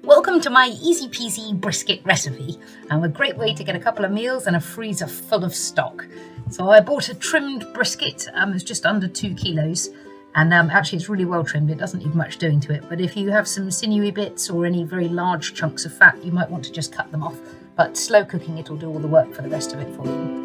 Welcome to my easy peasy brisket recipe, and a great way to get a couple of meals and a freezer full of stock. So I bought a trimmed brisket. It's just under 2 kilos, and actually it's really well trimmed. It doesn't need much doing to it, but if you have some sinewy bits or any very large chunks of fat, you might want to just cut them off, but slow cooking it will do all the work for the rest of it for you.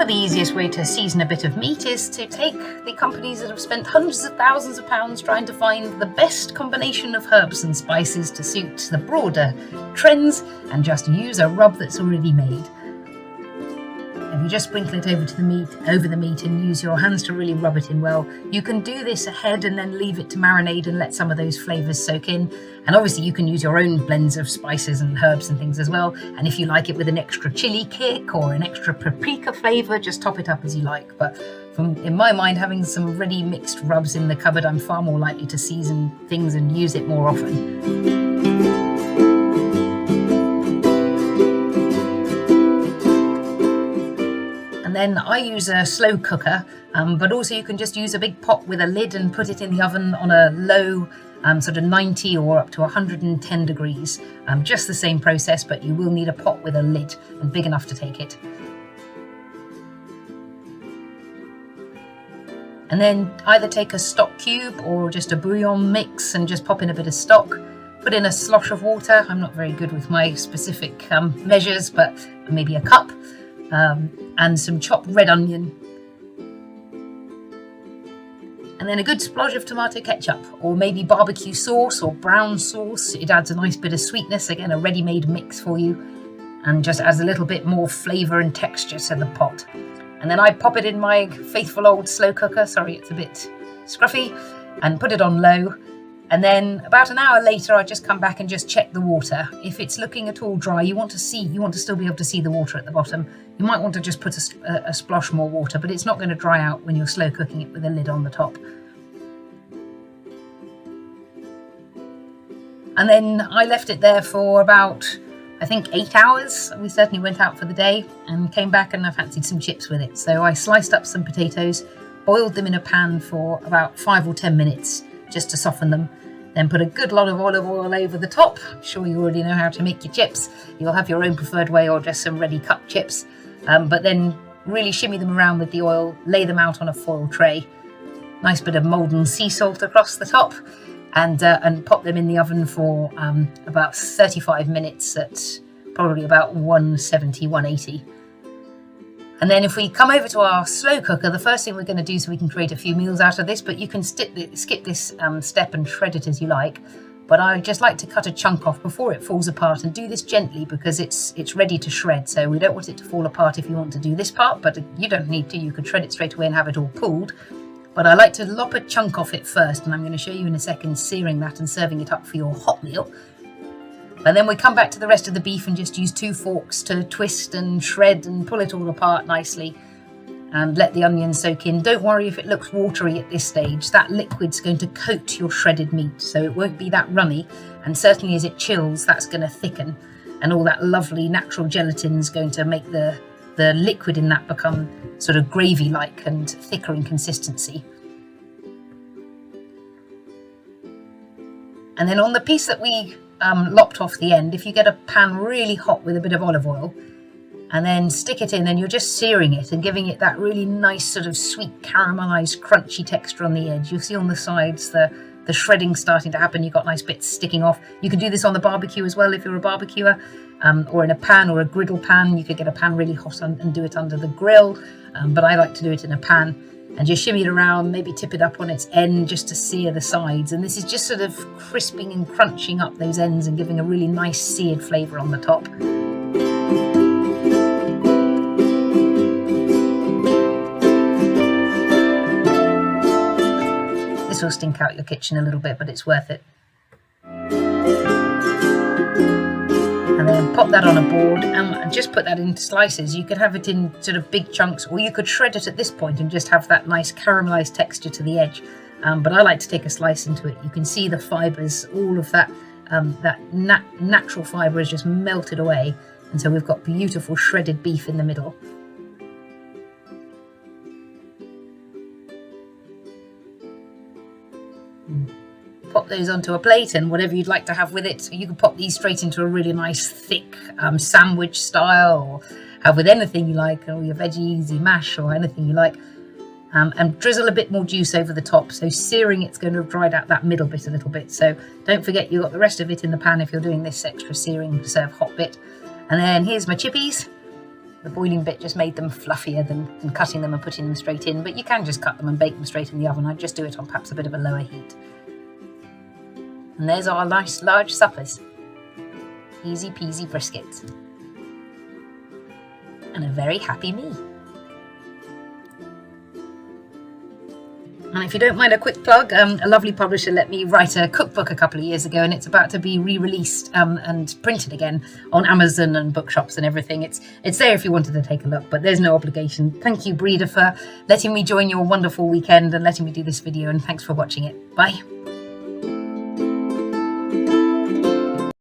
The easiest way to season a bit of meat is to take the companies that have spent hundreds of thousands of pounds trying to find the best combination of herbs and spices to suit the broader trends and just use a rub that's already made. If you just sprinkle it over the meat and use your hands to really rub it in well, you can do this ahead and then leave it to marinate and let some of those flavours soak in. And obviously you can use your own blends of spices and herbs and things as well. And if you like it with an extra chili kick or an extra paprika flavour, just top it up as you like. But in my mind, having some ready mixed rubs in the cupboard, I'm far more likely to season things and use it more often. And then I use a slow cooker, but also you can just use a big pot with a lid and put it in the oven on a low sort of 90 or up to 110 degrees. Just the same process, but you will need a pot with a lid and big enough to take it. And then either take a stock cube or just a bouillon mix and just pop in a bit of stock. Put in a slosh of water. I'm not very good with my specific measures, but maybe a cup. And some chopped red onion, and then a good splodge of tomato ketchup, or maybe barbecue sauce or brown sauce. It adds a nice bit of sweetness, again a ready-made mix for you, and just adds a little bit more flavour and texture to the pot. And then I pop it in my faithful old slow cooker, sorry it's a bit scruffy, and put it on low. And then about an hour later, I just come back and just check the water. If it's looking at all dry, you want to still be able to see the water at the bottom. You might want to just put a splosh more water, but it's not going to dry out when you're slow cooking it with a lid on the top. And then I left it there for about, I think, 8 hours. We certainly went out for the day and came back and I fancied some chips with it. So I sliced up some potatoes, boiled them in a pan for about 5 or 10 minutes just to soften them. Then put a good lot of olive oil over the top. I'm sure you already know how to make your chips. You'll have your own preferred way or just some ready cut chips. But then really shimmy them around with the oil, lay them out on a foil tray. Nice bit of molten sea salt across the top, and pop them in the oven for about 35 minutes at probably about 170, 180. And then if we come over to our slow cooker, the first thing we're going to do so we can create a few meals out of this, but you can skip this step and shred it as you like. But I just like to cut a chunk off before it falls apart, and do this gently because it's ready to shred. So we don't want it to fall apart if you want to do this part, but you don't need to. You could shred it straight away and have it all pulled. But I like to lop a chunk off it first, and I'm going to show you in a second searing that and serving it up for your hot meal. And then we come back to the rest of the beef and just use 2 forks to twist and shred and pull it all apart nicely and let the onion soak in. Don't worry if it looks watery at this stage. That liquid's going to coat your shredded meat, so it won't be that runny. And certainly as it chills, that's going to thicken, and all that lovely natural gelatin's going to make the liquid in that become sort of gravy-like and thicker in consistency. And then on the piece that we lopped off the end, if you get a pan really hot with a bit of olive oil and then stick it in, and you're just searing it and giving it that really nice sort of sweet caramelized crunchy texture on the edge. You'll see on the sides the shredding starting to happen. You've got nice bits sticking off. You can do this on the barbecue as well if you're a barbecuer, or in a pan or a griddle pan. You could get a pan really hot and do it under the grill, but I like to do it in a pan. And just shimmy it around, maybe tip it up on its end just to sear the sides. And this is just sort of crisping and crunching up those ends and giving a really nice seared flavour on the top. This will stink out your kitchen a little bit, but it's worth it. And then pop that on a board and just put that into slices. You could have it in sort of big chunks, or you could shred it at this point and just have that nice caramelized texture to the edge. But I like to take a slice into it. You can see the fibres, all of that that natural fibre has just melted away, and so we've got beautiful shredded beef in the middle. Pop those onto a plate, and whatever you'd like to have with it. You can pop these straight into a really nice thick sandwich style, or have with anything you like, or your veggies, your mash, or anything you like. And drizzle a bit more juice over the top. So searing, it's going to have dried out that middle bit a little bit. So don't forget you've got the rest of it in the pan if you're doing this extra searing to serve hot bit. And then here's my chippies. The boiling bit just made them fluffier than cutting them and putting them straight in. But you can just cut them and bake them straight in the oven. I'd just do it on perhaps a bit of a lower heat. And there's our nice large suppers. Easy peasy brisket. And a very happy me. And if you don't mind a quick plug, a lovely publisher let me write a cookbook a couple of years ago, and it's about to be re-released and printed again on Amazon and bookshops and everything. It's there if you wanted to take a look, but there's no obligation. Thank you, Breedr, for letting me join your wonderful weekend and letting me do this video, and thanks for watching it. Bye.